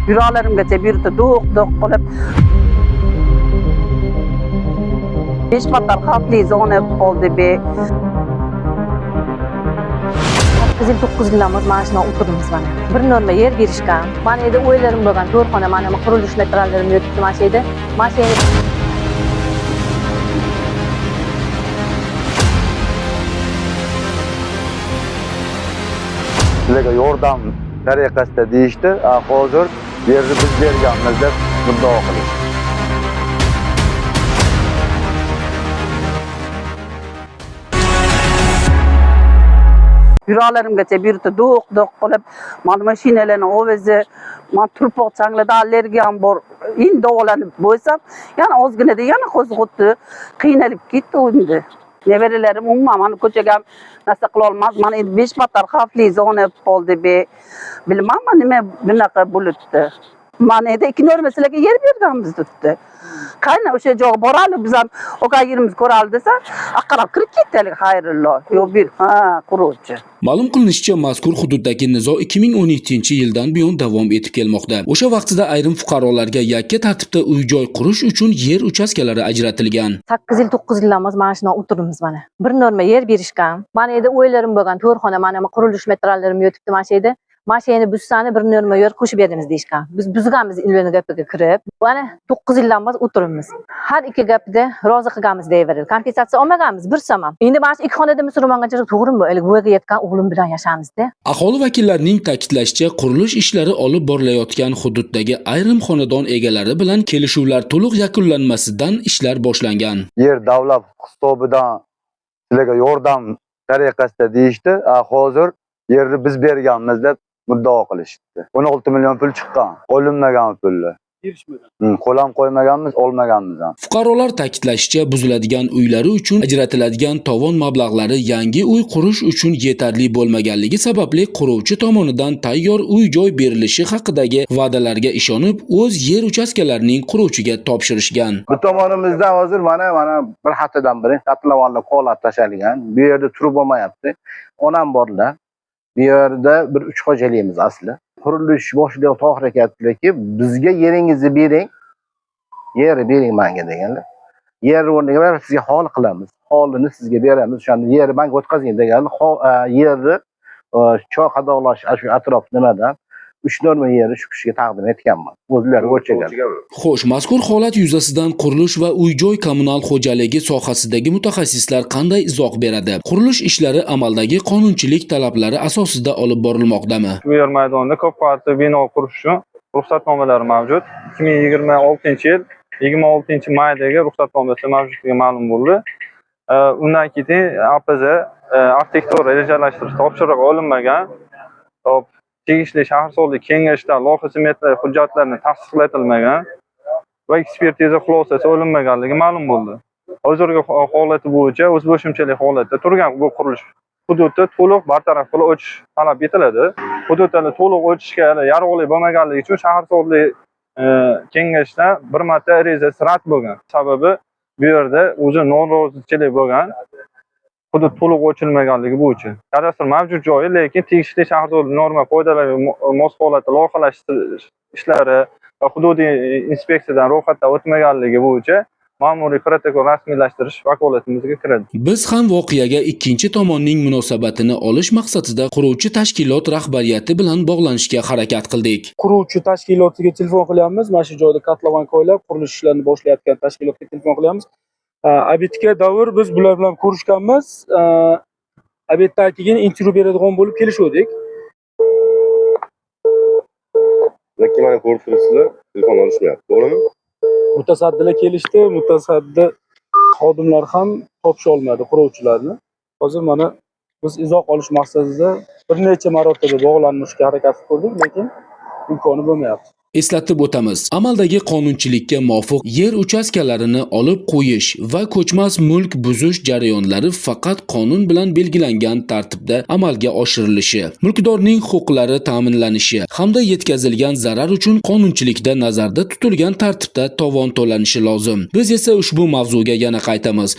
Yuralarimgacha birdi do'q qilib 5 batar xavfli zona bo'ldi be. 8-9 yillarimiz mana shuna o'tiribmiz mana. Bir norma yer berishgan. Mana endi o'ylarim bo'lgan, to'rxona mana qurilish materiallarim yotibdi mana shu yerda. Mana shu sizlarga yordam tariqasida deyishdi. Hozir yerni biz berganmiz deb muddao qilishdi. Yuralarimgacha birdi do'q qilib, mana mashinalarni o'zi, mana turpoq changlarda allergiyam bor. Endi davolanib bo'lsam, yana ozginada yana qo'zg'otdi, qiynalib ketdi endi. Nevaralarim umuman mana ko'chaga narsa qila olmaz. Mana endi 5 batar xavfli zona bo'ldi be. Bilmayman nima bunaqa bo'libdi. Mana endi 2 norma sizlarga yer berganmiz debdi. Qayna o'sha joyga boraylik biz ham o'qayirimiz ko'raylik desa, aqrab kirib ketaylik xayrullo. Yo'q bir, quruvchi. Ma'lum qilinishicha, mazkur hududdagi nizo 2012-yildan buyon davom etib kelmoqda. O'sha vaqtda ayrim fuqarolarga yakka tartibda uy-joy qurish uchun yer uchastkalari ajratilgan. 8-9 yillarimiz mana shuna o'tiribmiz mana. Bir norma yer berishgan. Mana endi o'ylarim bo'lgan, to'rxona mana qurilish materiallarim yotibdi mana shu yerda. Mashinani bussani bir norma yer qo'shib beramiz deyishgan. Biz buzganmiz ilmini gapiga kirib, mana 9 yillarimiz o'tiribmiz. Har ikki gapida rozi qilganmiz deyveradi. Kompensatsiya olmaganmiz bir samam. Endi mana shu ikki xonada musulmongacha to'g'rimi? Voyaga yetgan o'g'lim bilan yashamizda. Aholi vakillarining ta'kidlashicha, qurilish ishlari olib borilayotgan hududdagi ayrim xonadon egalari bilan kelishuvlar to'liq yakunlanmasidan ishlar boshlangan. Yer davlat hisobidan sizlarga yordam tariqasida deyishdi. Hozir yerni biz berganmiz deb muddao qilishdi. 16 million pul chiqqan. Olinmagan pullar. Berishmagan. Qo'lam qo'ymaganmiz, olmaganmiz ham. Fuqarolar ta'kidlashicha, buziladigan uylari uchun ajratiladigan tovon mablag'lari yangi uy qurish uchun yetarli bo'lmaganligi sababli quruvchi tomonidan tayyor uy-joy berilishi haqidagi va'dalarga ishonib, o'z yer uchastkalarining quruvchiga topshirishgan. Bu tomonimizda hozir mana bir haftadan beri satlavanlar qo'lab tashalgan. Bu yerda turib olmayapti. Onam borlar. Bu yerda bir 3 xo'jaligimiz asli. Qurilish boshlig'i Tohir aka aytdilarki, bizga yeringizni bering. Yer bering menga deganlar. Yer o'rniga sizga hol qilamiz. Holini sizga beramiz. O'shanda yerni menga o'tkazing deganlar. Yerni choy qadoqlash shu atrof nimadan 3 norma yerni shu kishiga taqdim etganman. O'zlari o'lchagan. Xo'sh, mazkur holat yuzasidan qurilish va uy-joy kommunal xo'jaligi sohasidagi mutaxassislar qanday izoh beradi? Qurilish ishlari amaldagi qonunchilik talablari asosida olib borilmoqdami? Bu yer maydonida ko'p qavatli bino qurish uchun ruxsatnomalari mavjud. 2026-yil 26-maydagi ruxsatnomasi mavjudligi ma'lum bo'ldi. Undan keyin APZ arxitektura rejalashtirish topshirig'i olinmagan. Tegishli shaharsozlik kengashida loyiha smetali hujjatlarini tasdiqlatilmagan va ekspertiza xulosasi olinmaganligi ma'lum bo'ldi. Hozirgi holati bo'yicha o'zboshimchalik holatda turgan bu qurilish hududda to'liq bartaraf qilib o'tish talab etiladi. Hududlarni to'liq o'tishga yaroqli bo'lmaganligi uchun shaharsozlik kengashida bir marta arizasi rad bo'lgan. Sababi bu yerda o'zi norozichilik bo'lgan. Hudud to'liq ochilmaganligi bo'yicha. Kadastr mavjud joyi, lekin tegishli shaharsozlik norma qoidalariga mos holatda loyihalashtirish ishlari va hududiy inspeksiyadan ro'yxatdan o'tmaganligi bo'yicha ma'muriy protokol rasmiylashtirish vakolatimizga kiradi. Biz ham voqeaga ikkinchi tomonning munosabatini olish maqsadida quruvchi tashkilot rahbariyati bilan bog'lanishga harakat qildik. Quruvchi tashkilotiga telefon qilyapmiz. Mana shu joyda kotlovan qo'ylab, qurilish ishlarini boshlayotgan tashkilotga telefon qilyapmiz. Obyektga davr biz bular bilan ko'rishganmiz. Obyektdan keyin intervyu beradigan bo'lib kelishdik. Lekin mana ko'rib turibsizlar, telefon olishmayapti, to'g'rimi? Mutasaddilar kelishdi, mutasaddi xodimlar ham topisha olmadi quruvchilarni. Hozir mana biz izoh olish maqsadida bir necha marotaba bog'lanishga harakat qildik, lekin imkoni bo'lmayapti. Eslatib o'tamiz, amaldagi qonunchilikka muvofiq yer uchastkalarini olib qo'yish va ko'chmas mulk buzish jarayonlari faqat qonun bilan belgilangan tartibda amalga oshirilishi, mulkdorning huquqlari ta'minlanishi hamda yetkazilgan zarar uchun qonunchilikda nazarda tutilgan tartibda tovon to'lanishi lozim. Biz esa ushbu mavzuga yana qaytamiz.